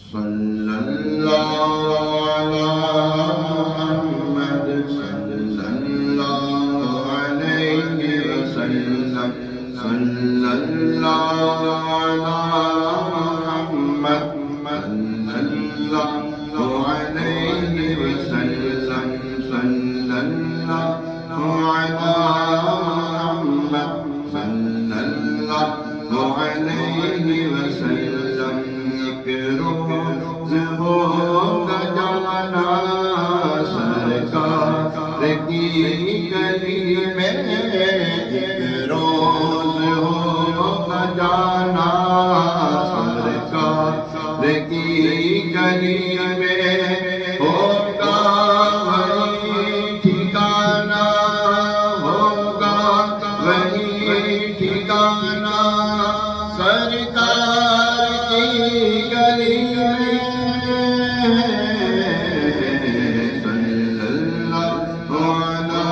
صلی اللہ علی محمد صلی اللہ علیہ وسلم صلی اللہ علی محمد صلی اللہ علیہ وسلم صلی اللہ علی محمد صلی اللہ علیہ وسلم ایک روز ہوگا جانا سرکار کی گلی میں ایک روز ہوگا جانا سرکار کی گلی میں ہوگا وہی ٹھکانا ہوگا وہی ٹھکانا سرکار کی گلی میں صلی اللہ علی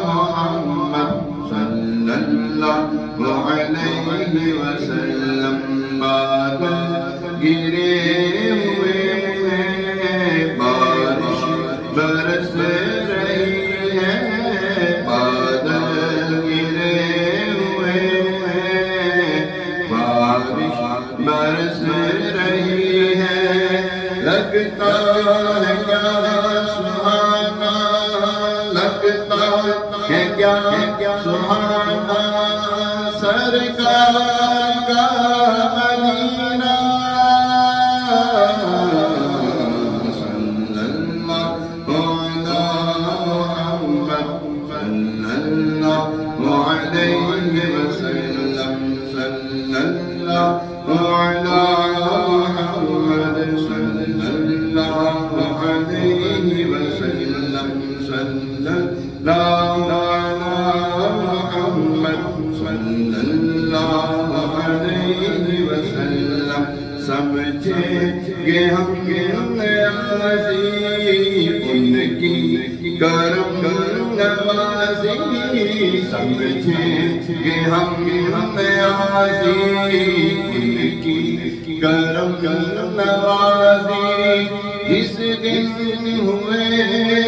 محمد صلی اللہ علیہ وسلم بادل گرے ہوئے ہیں بارش برس رہی ہے بادل گرے ہوئے ہیں بارش برس رہی ہے لگتا ہے کیا سہانا لگتا ہے کیا سہانا سرکار کا مدینہ صلی اللہ علی محمد صلی اللہ علیہ وسلم صلی اللہ علی محمد صلی اللہ علیہ وسلم صلی اللہ علی محمد صلی اللہ علیہ وسلم سمجھیں گے ہم نیازی ان کی کرم نوازی سمجھیں گے ہم نیازی ان کی کرم نوازی اس دن ہوئے